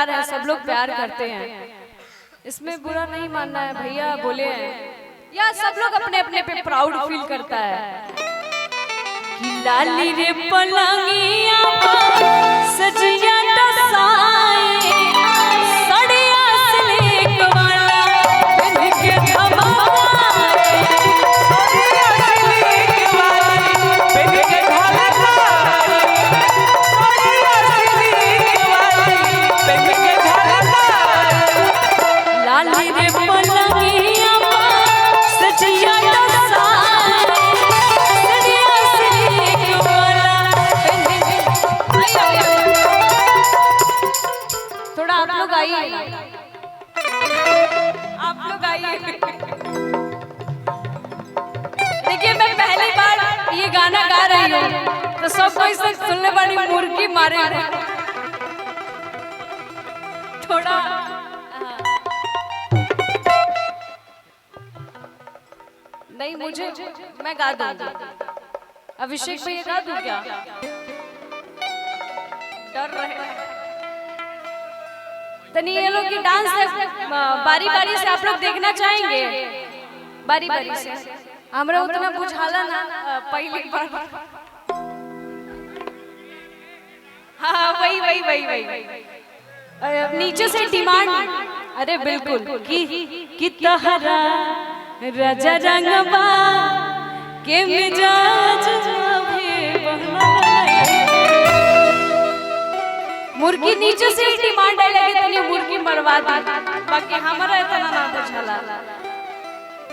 कलाकार हैं, सब लोग प्यार करते हैं, इसमें बुरा नहीं मानना है। भैया बोले हैं या सब लोग अपने अपने पे प्राउड फील करता है कि लाली रे पलंगिया सजिया दसाए सड़िया सिलेक वाला बन के धमाए सड़िया सिलेक वाली बन के धमाए सड़िया सिलेक वाली बन के धमाए लाली रे पलंगिया सजिया दसाए सड़िया सिलेक वाला थोड़ा आप लोग आइए, आप लोग आइए। देखिए मैं पहली बार ये गाना गा रही हूँ तो सब कोई से सुनने वाली मुर्गी मारे थोड़ा नहीं, मुझे मैं गा दूंगी। अभिषेक भैया गा दूं क्या? डर रहे तनी ये लोग की डांस बारी बारी से आप लोग देखना चाहेंगे? बारी बारी से हमरा उतना बुझाला ना पहली बार। हाँ वही वही वही वही नीचे से डिमांड। अरे बिल्कुल कि तहरा राजा रंगबा के मिजाज मुर्गी नीचे से डिमांड है लगे तो मुर्गी मरवा दी, बाकी हमारा इतना ना बुझाला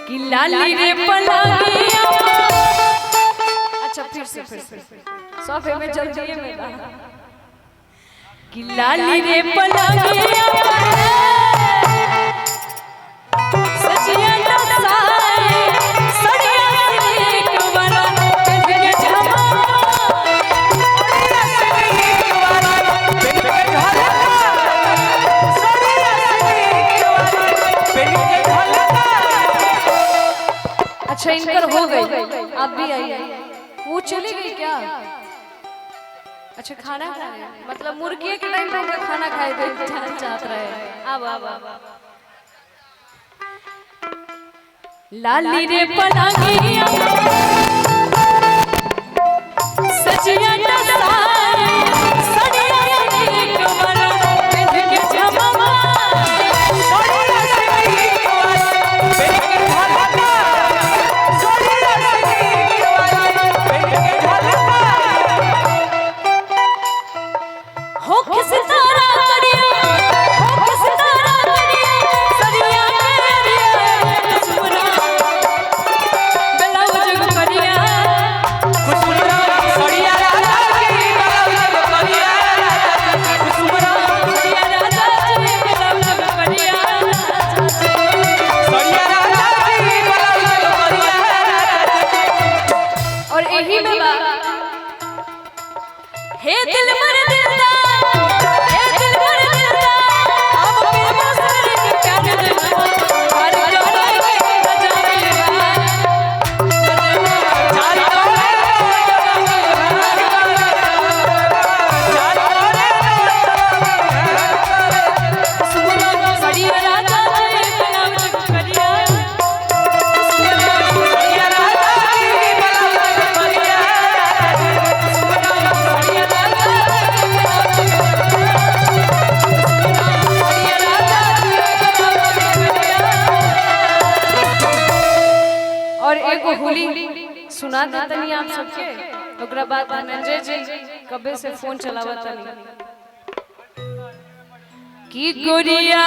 कि लाली रे पलंगिया। अच्छा फिर से सोफे में जल्दी में कि लाली रे पलंगिया सजिया दसाए सड़िया सिलेक वाला बन के धमाए सड़िया सिलेक वाला बन के धमाए सड़िया सिलेक वाला बन के धमाए। अच्छा इनकर हो गई, आप भी आइए। वो चली गई क्या? अच्छा खाना खा रहे हैं, मतलब मुर्गी के टाइम पे खाना खाए थे चाहत रहे। अब लाली रे पलंगिया सजिया दसाए सड़िया सिलेक वाला बन के धमाए सड़िया सिलेक वाला बन के धमाए सड़िया सिलेक वाला बन के धमाए। हो सितारा करिया हो सितारा करिया सड़िया के सुमरा ब्लाउज करिया खुशबुरा सड़िया राजा की ब्लाउज करिया खुशबुरा सड़िया राजा की ब्लाउज करिया सड़िया राजा की ब्लाउज करिया। और यही में हे दिल मर दिलदा हे दिल मर दिलदा अब प्रेम सर के प्यार दिलवा हर जोड़े के बजाएगा चार तोरे सुमरा सड़िया राजा के ब्लाउज करिया सड़िया राजा की ब्लाउज करिया सड़िया राजा और एक होली सुना देता नहीं आप सबके, ओकरा बाद धनंजय जी कबे से फोन चलावता नहीं कि गोरिया